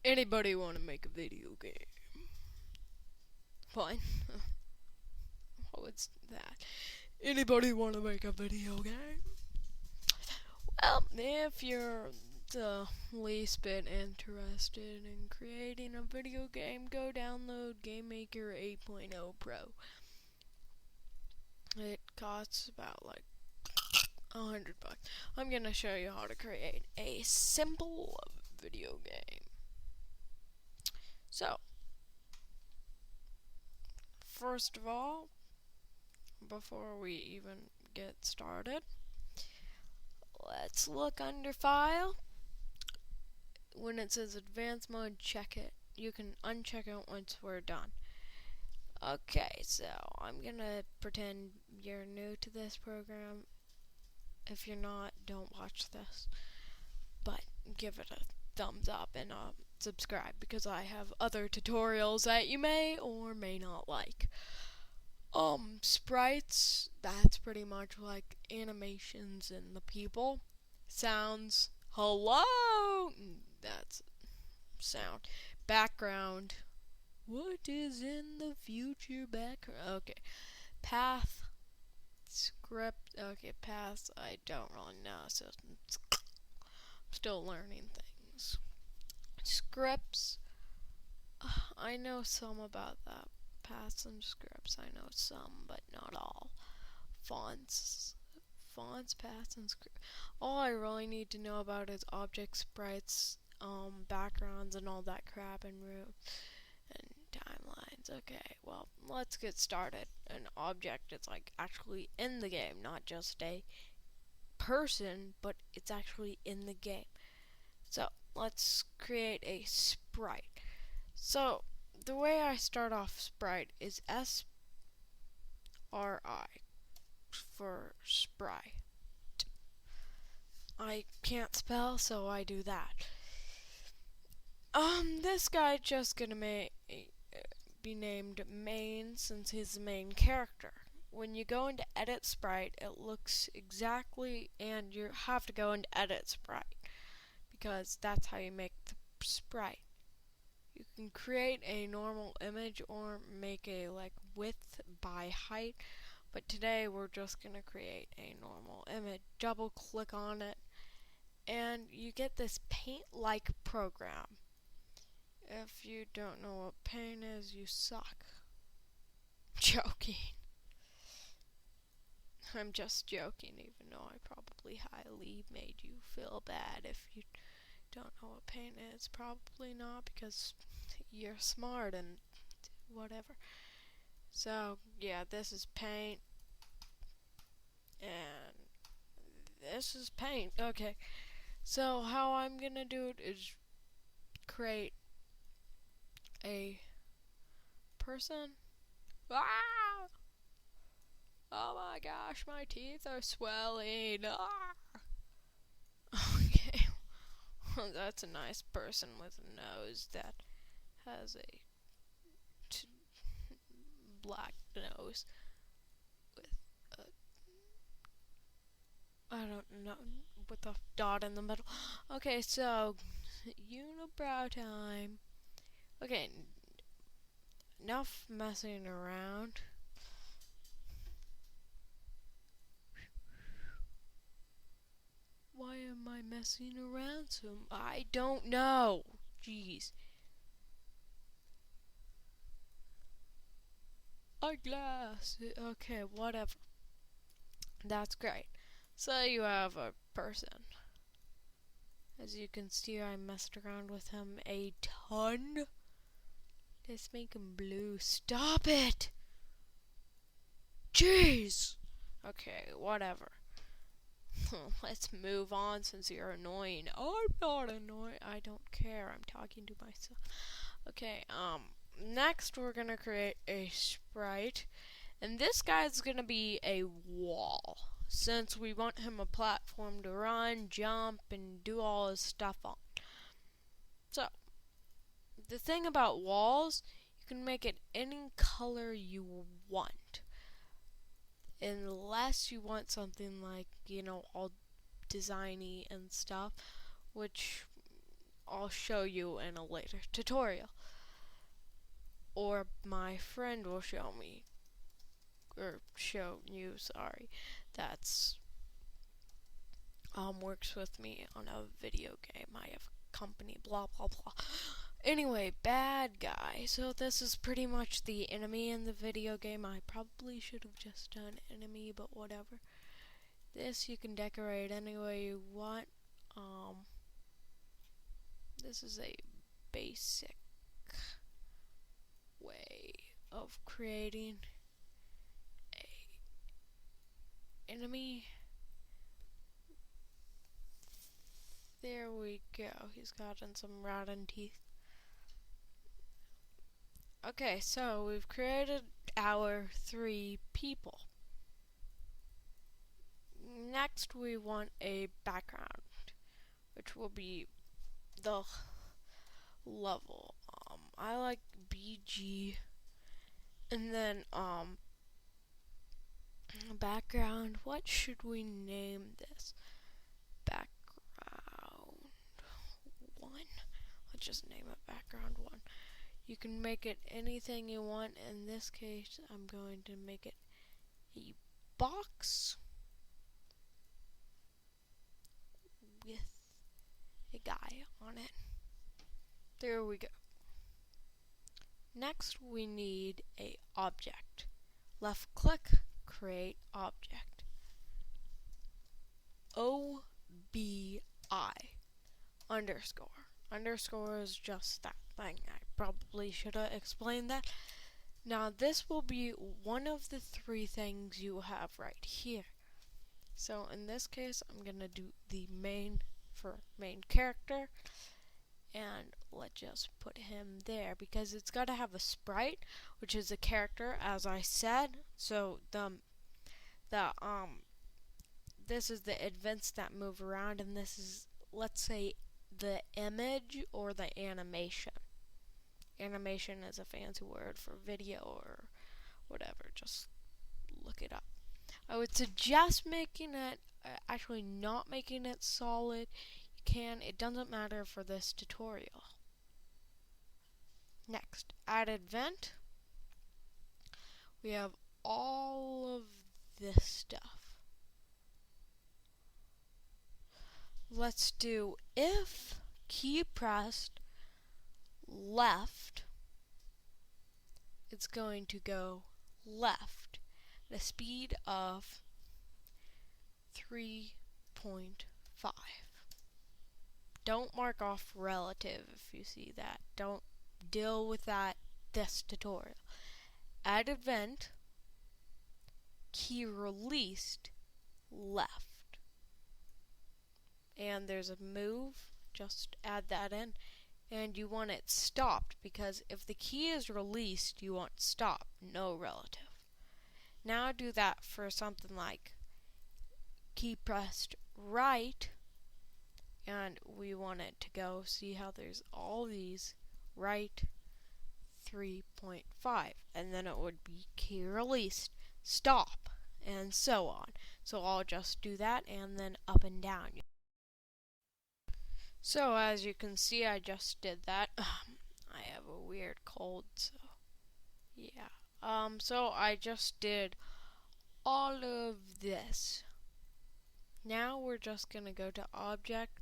Anybody want to make a video game? Fine. What's that? Anybody want to make a video game? Well, if you're the least bit interested in creating a video game, go download Gamemaker 8.0 Pro. It costs about like $100. I'm gonna show you how to create a simple video game. So, first of all, before we even get started, let's look under File. When it says Advanced Mode, check it. You can uncheck it once we're done. Okay, so I'm gonna pretend you're new to this program. If you're not, don't watch this. But give it a thumbs up and subscribe, because I have other tutorials that you may or may not like. Sprites, that's pretty much like animations and the people. Sounds, hello, that's sound. Background, what is in the future background? Okay. Path, script, okay, paths, I don't really know, so I'm still learning things. Scripts, I know some about that. Paths and scripts, I know some, but not all. Fonts, paths, and scripts. All I really need to know about is objects, sprites, backgrounds, and all that crap, and root and timelines. Okay, well, let's get started. An object is like actually in the game, not just a person, but it's actually in the game. So let's create a sprite. So the way I start off sprite is SRI for sprite. I can't spell, so I do that. This guy just gonna be named main, since he's the main character. When you go into edit sprite, it looks exactly, and you have to go into edit sprite, because that's how you make the sprite. You can create a normal image or make a like width by height, but today we're just gonna create a normal image. Double click on it and you get this paint-like program. If you don't know what paint is, you suck. Joking. I'm just joking, even though I probably highly made you feel bad if you don't know what paint is. Probably not, because you're smart and whatever. So yeah, this is paint and this is paint. Okay, so how I'm gonna do it is create a person. Ah! Oh my gosh, my teeth are swelling. Ah! Okay, well, that's a nice person with a nose that has a black nose with a, I don't know, with a dot in the middle. Okay, so unibrow time. Okay, enough messing around. Why am I messing around so? I don't know. Jeez. Eyeglass. Okay, whatever. That's great. So you have a person. As you can see, I messed around with him a ton. Let's make him blue. Stop it! Jeez! Okay, whatever. Let's move on since you're annoying. I'm not annoying. I don't care. I'm talking to myself. Okay, next we're gonna create a sprite. And this guy's gonna be a wall, since we want him a platform to run, jump, and do all his stuff on. So, the thing about walls, you can make it any color you want. Unless you want something like, all designy and stuff, which I'll show you in a later tutorial. Or my friend will show me, or show you, sorry, that's works with me on a video game. I have a company, blah blah blah. Anyway, bad guy. So this is pretty much the enemy in the video game. I probably should have just done enemy, but whatever. This you can decorate any way you want. This is a basic way of creating a enemy. There we go. He's gotten some rotten teeth. Okay, so we've created our 3 people. Next we want a background, which will be the level. I like BG. And then background, what should we name this? Background 1. Let's just name it background 1. You can make it anything you want. In this case, I'm going to make it a box with a guy on it. There we go. Next, we need a object. Left click, create object. OBI underscore. Underscore is just that thing. I probably should have explained that. Now this will be one of the 3 things you have right here. So in this case, I'm gonna do the main for main character, and let's just put him there because it's got to have a sprite, which is a character, as I said. So this is the events that move around, and this is, let's say, the image or the animation. Animation is a fancy word for video or whatever. Just look it up. I would suggest making it, actually not making it solid. You can, it doesn't matter for this tutorial. Next, add event. We have all of this stuff. Let's do if key pressed left, it's going to go left at a speed of 3.5. Don't mark off relative if you see that. Don't deal with that this tutorial. Add event, key released left. And there's a move, just add that in. And you want it stopped, because if the key is released, you want stop, no relative. Now do that for something like key pressed right, and we want it to go, see how there's all these, right 3.5, and then it would be key released, stop, and so on. So I'll just do that, and then up and down. So as you can see, I just did that. I have a weird cold, so yeah. So I just did all of this. Now we're just gonna go to object.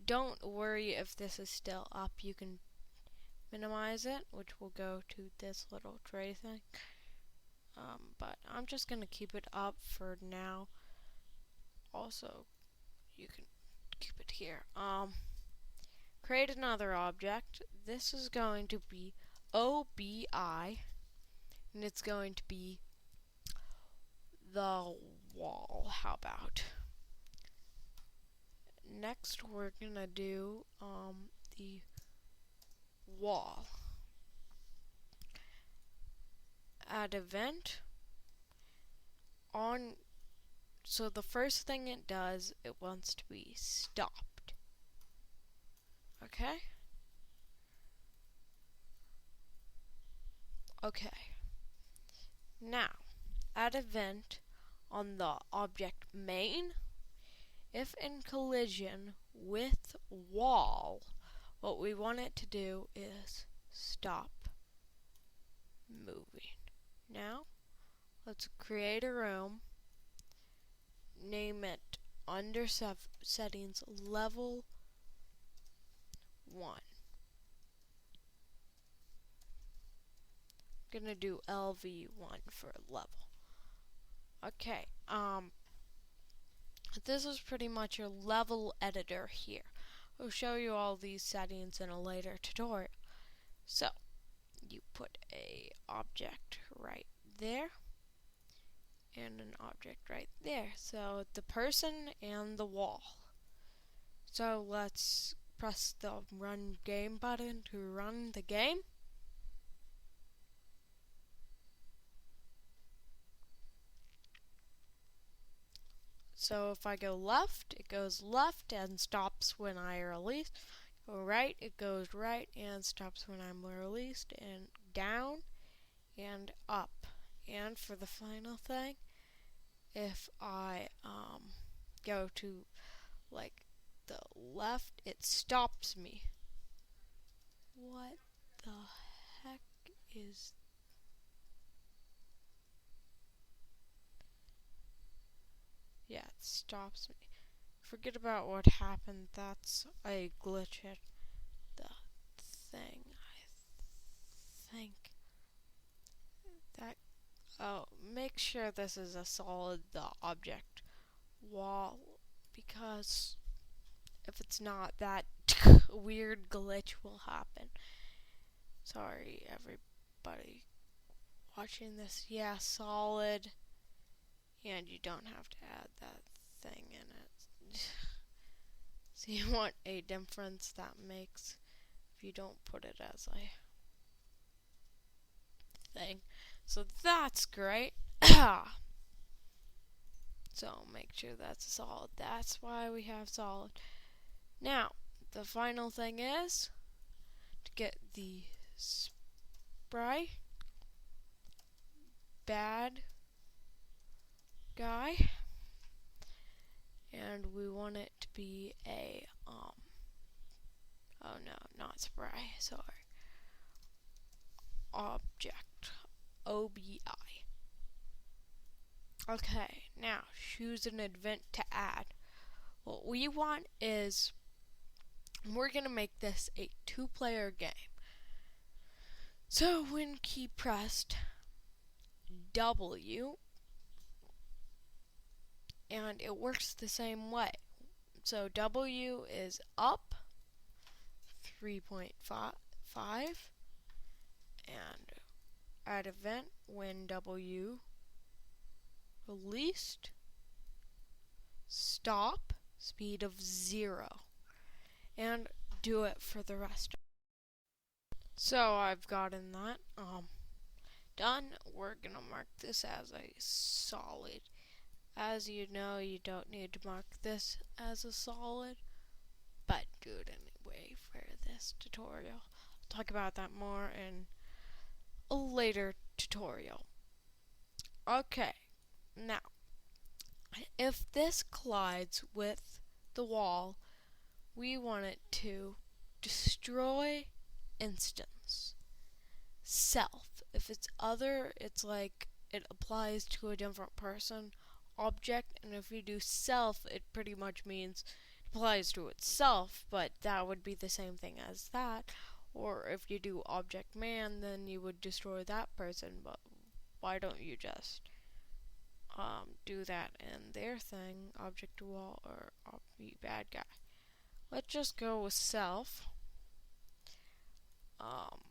Don't worry if this is still up. You can minimize it, which will go to this little tray thing. But I'm just gonna keep it up for now. Also, you can keep it here. Create another object. This is going to be OBI, and it's going to be the wall. How about? Next, we're gonna do the wall. Add event on. So the first thing it does, it wants to be stopped. Okay? Okay. Now, add event on the object main. If in collision with wall what we want it to do is stop moving. Now, let's create a room, name it under settings level 1. I'm gonna do LV1 for level. Okay, this is pretty much your level editor here. I'll show you all these settings in a later tutorial. So, you put a object right there and an object right there. So, the person and the wall. So, let's press the run game button to run the game. So if I go left, it goes left and stops when I release. Go right, it goes right and stops when I'm released. And down and up. And for the final thing, if I go to like the left, it stops me. What the heck is... Yeah, it stops me. Forget about what happened. That's a glitch at the thing. I think that... Oh, make sure this is a solid the object wall, because if it's not, that weird glitch will happen. Sorry, everybody watching this. Yeah, solid. And you don't have to add that thing in it. See what a difference that makes if you don't put it as a thing. So that's great. So make sure that's solid. That's why we have solid. Now, the final thing is to get the spray bad guy, and we want it to be a oh no, not spray, sorry, object, OBI. Okay, now choose an event to add. What we want is, we're gonna make this a 2-player game. So when key pressed W, and it works the same way. So W is up 3.5, and add event when W released, stop, speed of 0, and do it for the rest. So I've gotten that done. We're gonna mark this as a solid. As you know, you don't need to mark this as a solid, but do it anyway for this tutorial. I'll talk about that more in a later tutorial. Okay, now, if this collides with the wall, we want it to destroy instance. Self. If it's other, it's like it applies to a different person. Object, and if you do self, it pretty much means it applies to itself, but that would be the same thing as that. Or if you do object man, then you would destroy that person, but why don't you just do that in their thing, object to wall, or be bad guy. Let's just go with self. I'll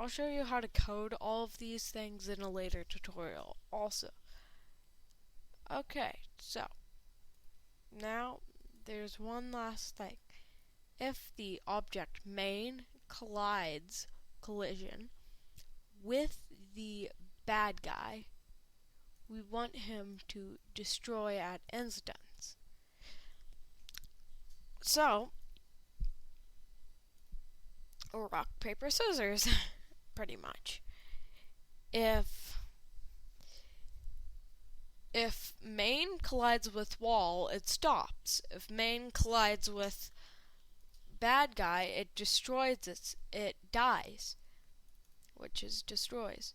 show you how to code all of these things in a later tutorial also. Okay, so now there's one last thing. If the object main collision with the bad guy, we want him to destroy at instance. So, rock, paper, scissors, pretty much. If main collides with wall, it stops. If main collides with bad guy, it destroys it dies, which is destroys.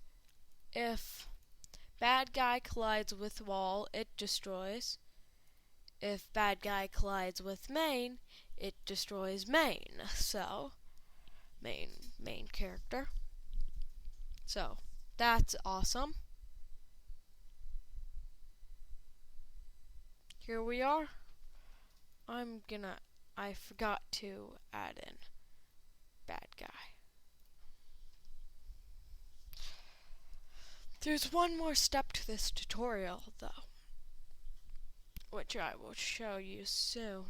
If bad guy collides with wall, it destroys. If bad guy collides with main, it destroys main. So, main character. So, that's awesome. Here we are. I forgot to add in bad guy. There's one more step to this tutorial though, which I will show you soon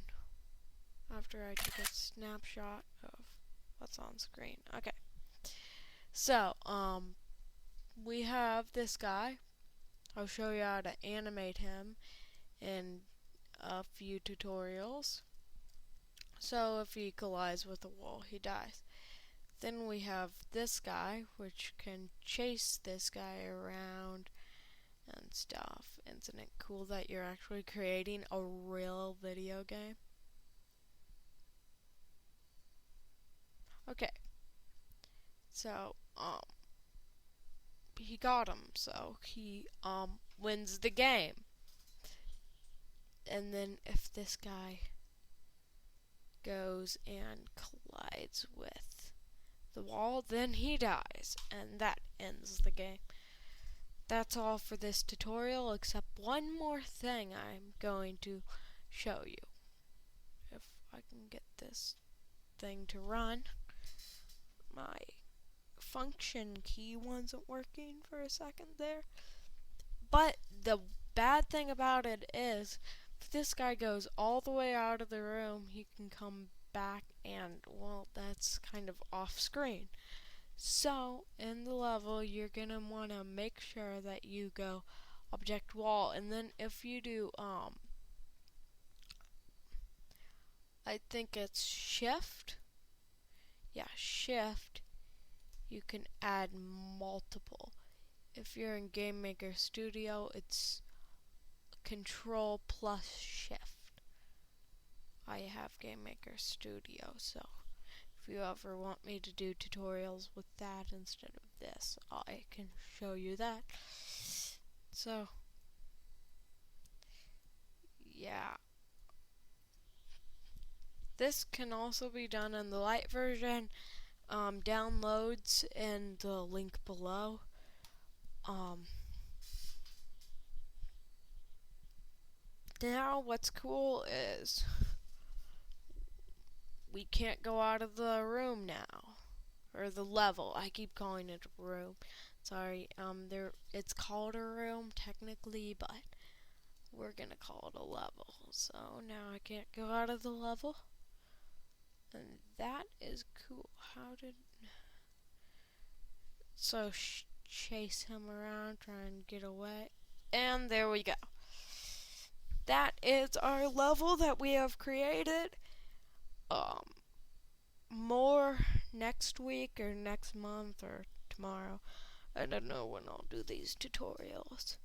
after I take a snapshot of what's on screen. Okay. So, we have this guy. I'll show you how to animate him in a few tutorials. So if he collides with a wall, he dies. Then we have this guy, which can chase this guy around and stuff. Isn't it cool that you're actually creating a real video game? Okay. So, he got him, so he, wins the game. And then if this guy goes and collides with the wall, then he dies, and that ends the game. That's all for this tutorial, except one more thing I'm going to show you. If I can get this thing to run. My function key wasn't working for a second there. But the bad thing about it is, if this guy goes all the way out of the room, he can come back and, well, that's kind of off screen. So, in the level, you're going to want to make sure that you go object wall, and then if you do, I think it's shift. Yeah, shift. You can add multiple. If you're in Gamemaker Studio, it's Control plus Shift. I have Gamemaker Studio, so if you ever want me to do tutorials with that instead of this, I can show you that. So, yeah. This can also be done in the light version. Downloads in the link below. Now what's cool is we can't go out of the room now. Or the level. I keep calling it a room. Sorry, it's called a room technically, but we're gonna call it a level. So now I can't go out of the level. And that is cool. So chase him around, try and get away. And there we go. That is our level that we have created. More next week or next month or tomorrow. I don't know when I'll do these tutorials.